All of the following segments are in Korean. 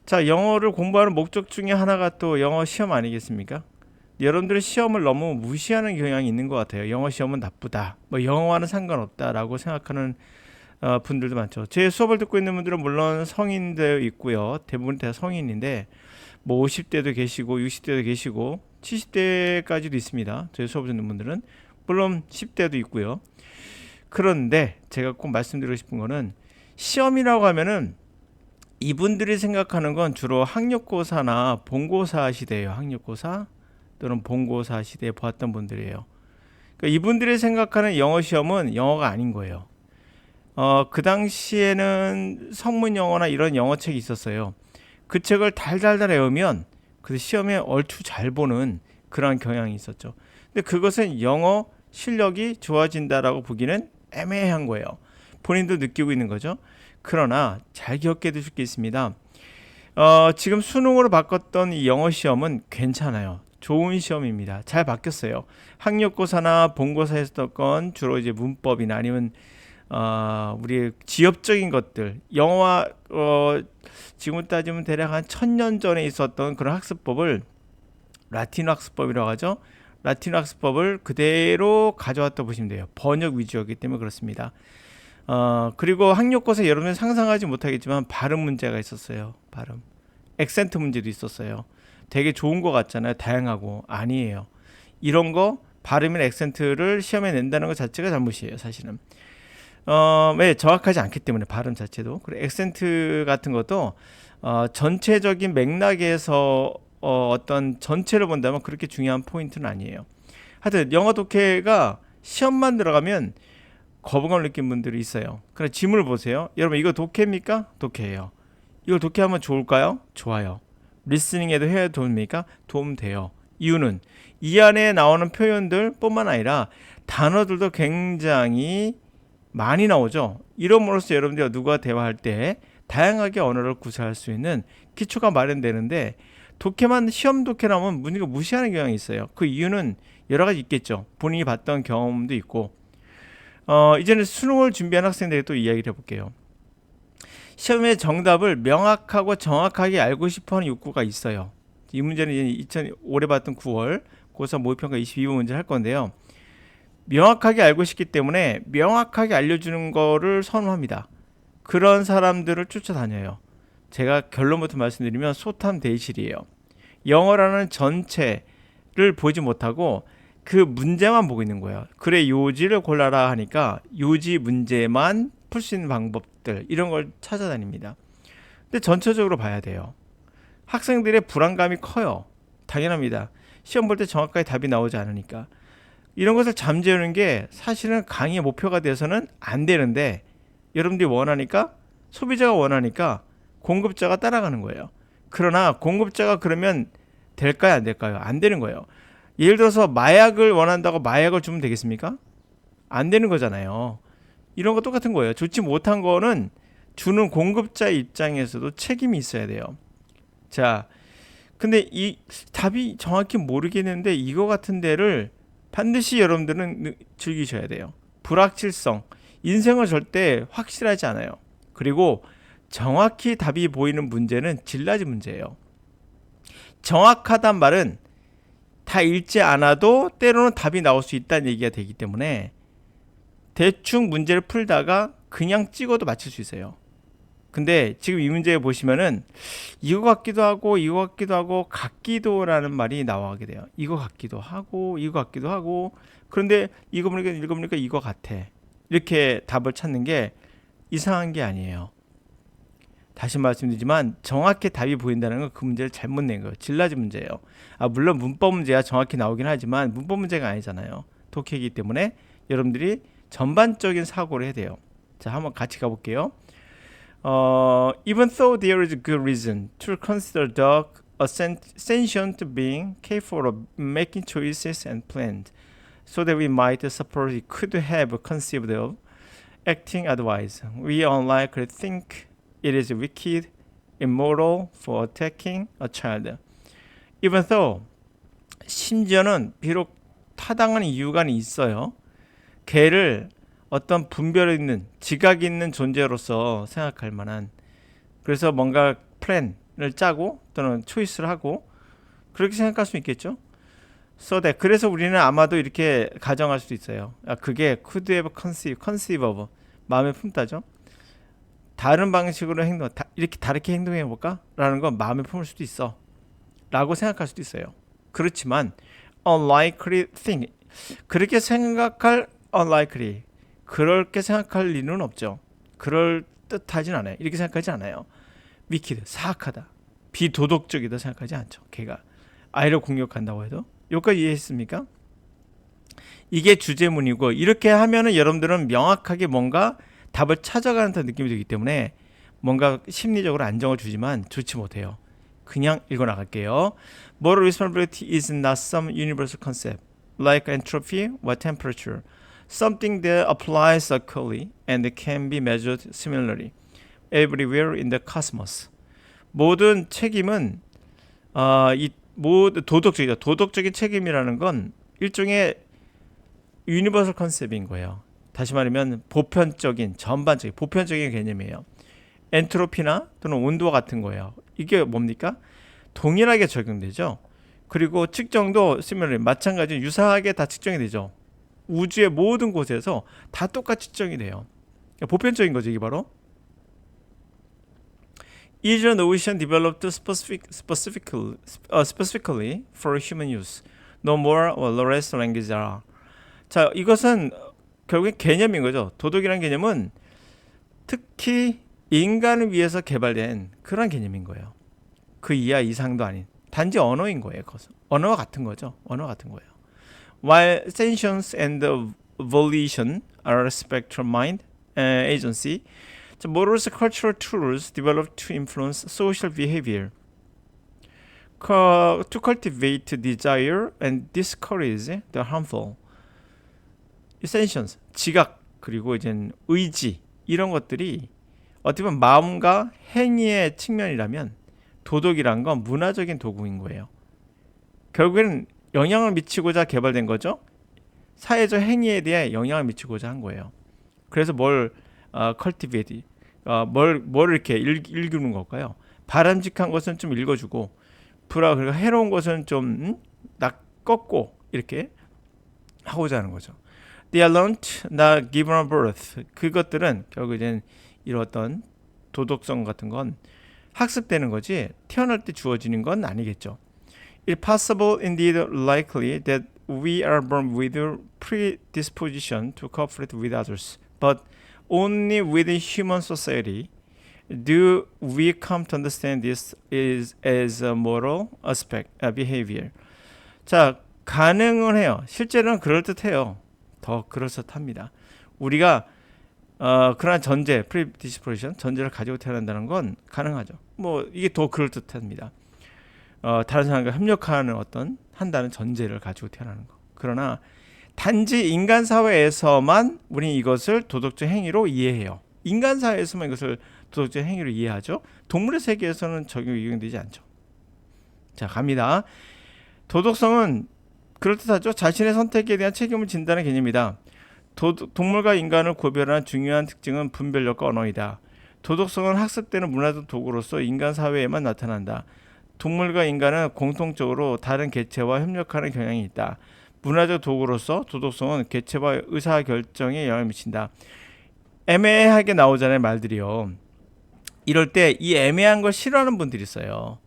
자, 영어를 공부하는 목적 중에 하나가 또 영어 시험 아니겠습니까? 여러분들은 시험을 너무 무시하는 경향이 있는 것 같아요. 영어 시험은 나쁘다. 뭐 영어와는 상관없다라고 생각하는 분들도 많죠. 제 수업을 듣고 있는 분들은 물론 성인도 있고요. 대부분 다 성인인데 뭐 50대도 계시고 60대도 계시고 70대까지도 있습니다. 제 수업을 듣는 분들은 물론 10대도 있고요. 그런데 제가 꼭 말씀드리고 싶은 거는 시험이라고 하면은 이분들이 생각하는 건 주로 학력고사나 본고사 시대예요. 학력고사 또는 본고사 시대에 보았던 분들이에요. 그러니까 이분들이 생각하는 영어 시험은 영어가 아닌 거예요. 그 당시에는 성문 영어나 이런 영어 책이 있었어요. 그 책을 달달달 외우면 그 시험에 얼추 잘 보는 그런 경향이 있었죠. 근데 그것은 영어 실력이 좋아진다라고 보기는 애매한 거예요. 본인도 느끼고 있는 거죠. 그러나 잘 기억해 두실 게 있습니다. 지금 수능으로 바꿨던 이 영어 시험은 괜찮아요. 좋은 시험입니다. 잘 바뀌었어요. 학력고사나 본고사 했던 건 주로 이제 문법이나 아니면 우리 지엽적인 것들 영어와 지금 따지면 대략 한 1000년 전에 있었던 그런 학습법을 라틴어 학습법이라고 하죠. 라틴어 학습법을 그대로 가져왔다 보시면 돼요. 번역 위주였기 때문에 그렇습니다. 그리고 학력고사 여러분이 상상하지 못하겠지만 발음 문제가 있었어요. 발음. 액센트 문제도 있었어요. 되게 좋은 거 같잖아요. 다양하고 아니에요. 이런 거 발음이나 액센트를 시험에 낸다는 것 자체가 잘못이에요. 사실은. 왜 정확하지 않기 때문에 발음 자체도 그리고 액센트 같은 것도 전체적인 맥락에서 어떤 전체를 본다면 그렇게 중요한 포인트는 아니에요. 하여튼 영어 독해가 시험만 들어가면 거부감을 느낀 분들이 있어요. 그럼 지문을 보세요. 여러분 이거 독해입니까? 독해예요. 이걸 독해하면 좋을까요? 좋아요. 리스닝에도 해야 도움입니까? 도움돼요. 이유는 이 안에 나오는 표현들 뿐만 아니라 단어들도 굉장히 많이 나오죠. 이름으로써 여러분들과 누가 대화할 때 다양하게 언어를 구사할 수 있는 기초가 마련되는데 독해만 시험 독해라면 우리가 무시하는 경향이 있어요. 그 이유는 여러 가지 있겠죠. 본인이 봤던 경험도 있고 이제는 수능을 준비한 학생들에게 또 이야기를 해볼게요. 시험의 정답을 명확하고 정확하게 알고 싶어하는 욕구가 있어요. 이 문제는 이제 올해 봤던 9월 고3 모의평가 22번 문제 할 건데요. 명확하게 알고 싶기 때문에 명확하게 알려주는 거를 선호합니다. 그런 사람들을 쫓아다녀요. 제가 결론부터 말씀드리면 소탐대실이에요. 영어라는 전체를 보지 못하고 그 문제만 보고 있는 거예요. 그래 요지를 골라라 하니까 요지 문제만 풀 수 있는 방법들 이런 걸 찾아다닙니다. 근데 전체적으로 봐야 돼요. 학생들의 불안감이 커요. 당연합니다. 시험 볼 때 정확하게 답이 나오지 않으니까. 이런 것을 잠재우는 게 사실은 강의의 목표가 돼서는 안 되는데 여러분들이 원하니까 소비자가 원하니까 공급자가 따라가는 거예요. 그러나 공급자가 그러면 될까요? 안 될까요? 안 되는 거예요. 예를 들어서 마약을 원한다고 마약을 주면 되겠습니까? 안 되는 거잖아요. 이런 거 똑같은 거예요. 좋지 못한 거는 주는 공급자 입장에서도 책임이 있어야 돼요. 자, 근데 이 답이 정확히 모르겠는데 이거 같은 데를 반드시 여러분들은 즐기셔야 돼요. 불확실성. 인생은 절대 확실하지 않아요. 그리고 정확히 답이 보이는 문제는 질라지 문제예요. 정확하단 말은 다 읽지 않아도 때로는 답이 나올 수 있다는 얘기가 되기 때문에 대충 문제를 풀다가 그냥 찍어도 맞출 수 있어요. 근데 지금 이 문제 보시면은 이거 같기도 하고 이거 같기도 하고 같기도라는 말이 나오게 돼요. 이거 같기도 하고 이거 같기도 하고 그런데 이거 보니까 읽어보니까 이거 같아. 이렇게 답을 찾는 게 이상한 게 아니에요. 다시 말씀드리지만 정확히 답이 보인다는 건 그 문제를 잘못 낸 거예요. 질라지 문제예요. 물론 문법 문제가 정확히 나오긴 하지만 문법 문제가 아니잖아요. 독해이기 때문에 여러분들이 전반적인 사고를 해야 돼요. 자, 한번 같이 가볼게요. Even though there is good reason to consider dog a sentient being capable of making choices and plans, so that we might suppose it could have conceived of acting otherwise, we unlikely think it is wicked, immoral for attacking a child. Even though 심지어는 비록 타당한 이유가 있어요. 개를 어떤 분별 있는 지각 있는 존재로서 생각할 만한 그래서 뭔가 플랜 짜고 또는 초이스를 하고 그렇게 생각할 수 있겠죠. So that 그래서 우리는 아마도 이렇게 가정할 수도 있어요. 그게 could have conceive of 마음에 품다죠. 다른 방식으로 이렇게 다르게 행동해 볼까? 라는 건 마음에 품을 수도 있어. 라고 생각할 수도 있어요. 그렇지만 unlikely thing 그렇게 생각할 unlikely 그렇게 생각할 리는 없죠. 그럴 듯하진 않아요. 이렇게 생각하지 않아요. wicked 사악하다. 비도덕적이다 생각하지 않죠. 걔가 아이를 공격한다고 해도 여기까지 이해했습니까? 이게 주제문이고 이렇게 하면은 여러분들은 명확하게 뭔가 답을 찾아가는 듯한 느낌이 들기 때문에 뭔가 심리적으로 안정을 주지만 좋지 못해요. 그냥 읽어나갈게요. Moral responsibility is not some universal concept like entropy or temperature. Something that applies equally and can be measured similarly everywhere in the cosmos. 모든 책임은 도덕적이다. 도덕적인 책임이라는 건 일종의 유니버설 컨셉인 거예요. 다시 말하면 보편적인, 전반적인, 보편적인 개념이에요. 엔트로피나 또는 온도와 같은 거예요. 이게 뭡니까? 동일하게 적용되죠. 그리고 측정도 similarly 마찬가지로 유사하게 다 측정이 되죠. 우주의 모든 곳에서 다 똑같이 측정이 돼요. 보편적인 거죠, 이게 바로. Is an ocean developed specifically for human use? No more or less language are. 자, 이것은 결국엔 개념인 거죠. 도덕이라는 개념은 특히 인간을 위해서 개발된 그런 개념인 거예요. 그 이하 이상도 아닌 단지 언어인 거예요. 그것은. 언어와 같은 거죠. 언어 같은 거예요. While sentience and volition are spectral mind agency, the morals cultural tools developed to influence social behavior, to cultivate desire and discourage the harmful. sentience, 지각 그리고 이제 의지 이런 것들이 어떻게 보면 마음과 행위의 측면이라면 도덕이란 건 문화적인 도구인 거예요. 결국에는 영향을 미치고자 개발된 거죠. 사회적 행위에 대해 영향을 미치고자 한 거예요. 그래서 뭘 cultivate, 뭘 이렇게 읽는 걸까요? 바람직한 것은 좀 읽어주고, 그리고 해로운 것은 좀 꺾고 이렇게 하고자 하는 거죠. They are learned, not given a birth. 그것들은 결국 이제 이런 어떤 도덕성 같은 건 학습되는 거지 태어날 때 주어지는 건 아니겠죠. It's possible, indeed likely, that we are born with a predisposition to cooperate with others, but only within human society do we come to understand this as a moral aspect, behavior. 자, 가능은 해요. 실제로는 그럴듯해요. 더 그럴듯합니다. 우리가 그러한 전제, predisposition, 전제를 가지고 태어난다는 건 가능하죠. 뭐 이게 더 그럴듯합니다. 다른 사람과 협력하는 한다는 전제를 가지고 태어나는 거. 그러나 단지 인간 사회에서만 우리는 이것을 도덕적 행위로 이해해요. 인간 사회에서만 이것을 도덕적 행위로 이해하죠. 동물의 세계에서는 적용되지 않죠. 자, 갑니다. 도덕성은 그럴듯하죠. 자신의 선택에 대한 책임을 진다는 개념이다. 동물과 인간을 구별하는 중요한 특징은 분별력과 언어이다. 도덕성은 학습되는 문화적 도구로서 인간 사회에만 나타난다. 동물과 인간은 공통적으로 다른 개체와 협력하는 경향이 있다. 문화적 도구로서 도덕성은 개체와 의사결정에 영향을 미친다. 애매하게 나오잖아요, 말들이요. 이럴 때 이 애매한 걸 싫어하는 분들이 있어요.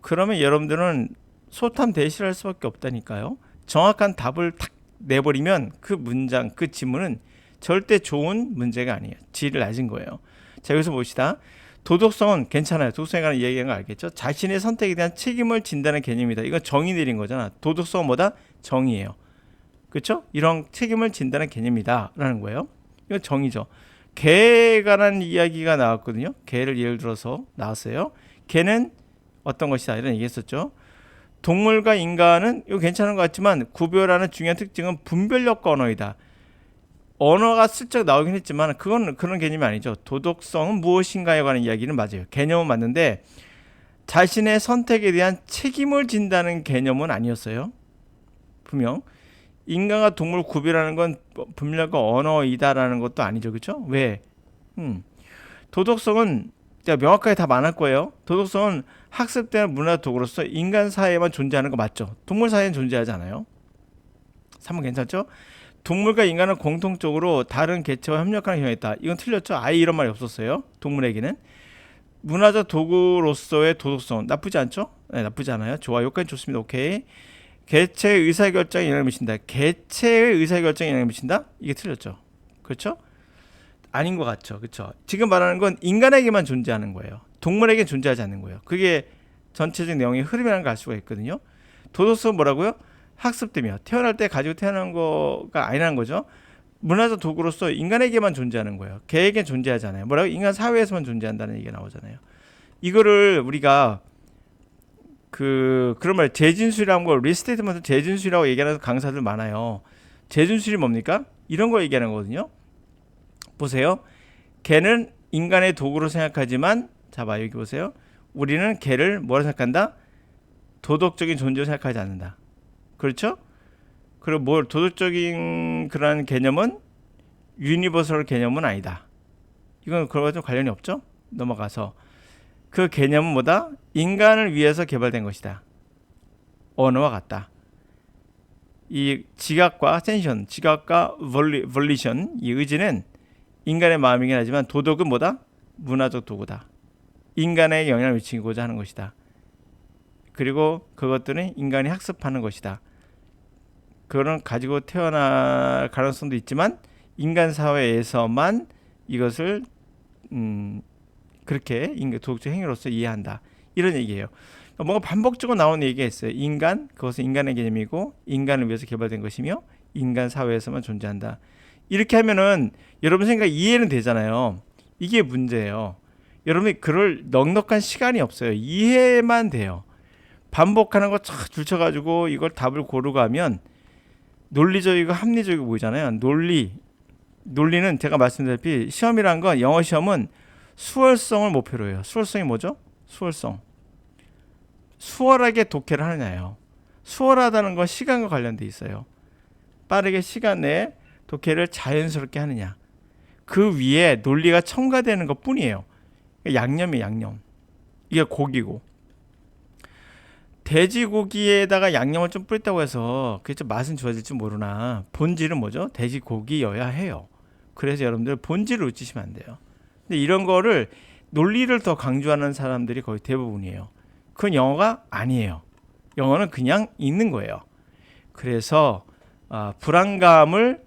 그러면 여러분들은 소탐 대실할 수밖에 없다니까요. 정확한 답을 탁 내버리면 그 문장, 그 지문은 절대 좋은 문제가 아니에요. 질이 낮은 거예요. 자, 여기서 봅시다. 도덕성은 괜찮아요. 도덕성에 관한 이야기한 거 알겠죠? 자신의 선택에 대한 책임을 진다는 개념이다. 이건 정의 내린 거잖아. 도덕성은 뭐다? 정의예요. 그렇죠? 이런 책임을 진다는 개념이다 라는 거예요. 이건 정의죠. 개에 관한 이야기가 나왔거든요. 개를 예를 들어서 나왔어요. 개는 어떤 것이다 이런 얘기 했었죠. 동물과 인간은 이거 괜찮은 것 같지만 구별하는 중요한 특징은 분별력과 언어이다. 언어가 슬쩍 나오긴 했지만 그건 그런 개념이 아니죠. 도덕성은 무엇인가에 관한 이야기는 맞아요. 개념은 맞는데 자신의 선택에 대한 책임을 진다는 개념은 아니었어요. 분명 인간과 동물 구별하는 건 분별력과 언어이다라는 것도 아니죠. 그렇죠? 왜? 도덕성은 자, 명확하게 다 말할 거예요. 도덕성은 학습되는 문화 도구로서 인간 사회에만 존재하는 거 맞죠? 동물 사회는 존재하지 않아요. 3번 괜찮죠? 동물과 인간은 공통적으로 다른 개체와 협력하는 경향이 있다. 이건 틀렸죠? 아예 이런 말이 없었어요. 동물에게는. 문화적 도구로서의 도덕성 나쁘지 않죠? 네, 나쁘지 않아요. 좋아요. 여기까지 좋습니다. 오케이. 개체의 의사결정에 영향을 미친다. 개체의 의사결정에 영향을 미친다? 이게 틀렸죠. 그렇죠? 아닌 것 같죠. 그렇죠? 지금 말하는 건 인간에게만 존재하는 거예요. 동물에게 존재하지 않는 거예요. 그게 전체적 내용의 흐름이라는 걸 알 수가 있거든요. 도덕성은 뭐라고요? 학습되며 태어날 때 가지고 태어난 거가 아니라는 거죠. 문화적 도구로서 인간에게만 존재하는 거예요. 개에게 존재하지 않아요. 뭐라고? 인간 사회에서만 존재한다는 얘기가 나오잖아요. 이거를 우리가 그런 말 재진술이라는 걸 리스테이트먼트 재진술이라고 얘기하는 강사들 많아요. 재진술이 뭡니까? 이런 거 얘기하는 거거든요. 보세요. 개는 인간의 도구로 생각하지만 자 봐 여기 보세요. 우리는 개를 뭐라 생각한다? 도덕적인 존재로 생각하지 않는다. 그렇죠? 그리고 뭘 도덕적인 그러한 개념은 유니버설 개념은 아니다. 이건 그거와 좀 관련이 없죠? 넘어가서 그 개념은 뭐다? 인간을 위해서 개발된 것이다. 언어와 같다. 이 지각과 텐션, 지각과 벌리션, 이 의지는 인간의 마음이긴 하지만 도덕은 뭐다? 문화적 도구다. 인간에게 영향을 미치고자 하는 것이다. 그리고 그것들은 인간이 학습하는 것이다. 그거는 가지고 태어날 가능성도 있지만 인간 사회에서만 이것을 그렇게 도덕적 행위로서 이해한다. 이런 얘기예요. 뭔가 반복적으로 나오는 얘기가 있어요. 인간, 그것은 인간의 개념이고 인간을 위해서 개발된 것이며 인간 사회에서만 존재한다. 이렇게 하면은 여러분 생각 이해는 되잖아요. 이게 문제예요. 여러분이 그럴 넉넉한 시간이 없어요. 이해만 돼요. 반복하는 거 쫙 줄쳐가지고 이걸 답을 고르고 하면 논리적이고 합리적이고 보이잖아요. 논리는 제가 말씀드렸다시피 시험이란 건 영어 시험은 수월성을 목표로 해요. 수월성이 뭐죠? 수월성. 수월하게 독해를 하느냐예요. 수월하다는 건 시간과 관련돼 있어요. 빠르게 시간 내에 독해를 자연스럽게 하느냐. 그 위에 논리가 첨가되는 것 뿐이에요. 양념이에요, 양념. 이게 고기고. 돼지고기에다가 양념을 좀 뿌렸다고 해서 그게 좀 맛은 좋아질지 모르나 본질은 뭐죠? 돼지고기여야 해요. 그래서 여러분들 본질을 놓치시면 안 돼요. 근데 이런 거를 논리를 더 강조하는 사람들이 거의 대부분이에요. 그건 영어가 아니에요. 영어는 그냥 읽는 거예요. 그래서 불안감을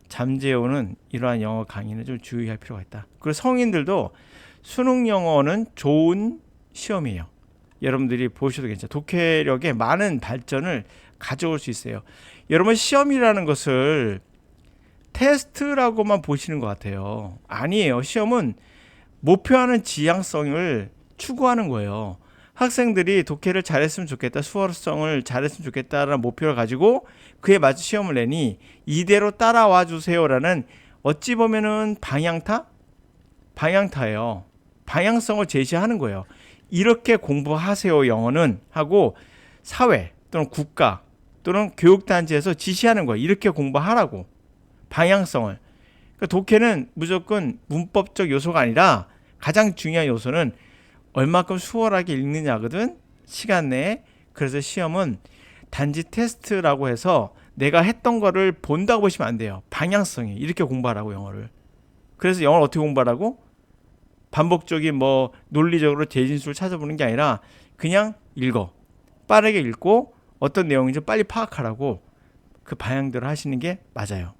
잠재우는 이러한 영어 강의는 좀 주의할 필요가 있다. 그리고 성인들도 수능 영어는 좋은 시험이에요. 여러분들이 보셔도 괜찮아요. 독해력에 많은 발전을 가져올 수 있어요. 여러분 시험이라는 것을 테스트라고만 보시는 것 같아요. 아니에요. 시험은 목표하는 지향성을 추구하는 거예요. 학생들이 독해를 잘했으면 좋겠다, 수월성을 잘했으면 좋겠다라는 목표를 가지고 그에 맞춰 시험을 내니 이대로 따라와 주세요라는 어찌 보면은 방향타예요. 방향성을 제시하는 거예요. 이렇게 공부하세요 영어는 하고 사회 또는 국가 또는 교육단체에서 지시하는 거예요. 이렇게 공부하라고. 방향성을. 그러니까 독해는 무조건 문법적 요소가 아니라 가장 중요한 요소는 얼마큼 수월하게 읽느냐거든. 시간 내에. 그래서 시험은 단지 테스트라고 해서 내가 했던 거를 본다고 보시면 안 돼요. 방향성이. 이렇게 공부하라고 영어를. 그래서 영어를 어떻게 공부하라고? 반복적인 논리적으로 재진술을 찾아보는 게 아니라 그냥 읽어. 빠르게 읽고 어떤 내용인지 빨리 파악하라고 그 방향대로 하시는 게 맞아요.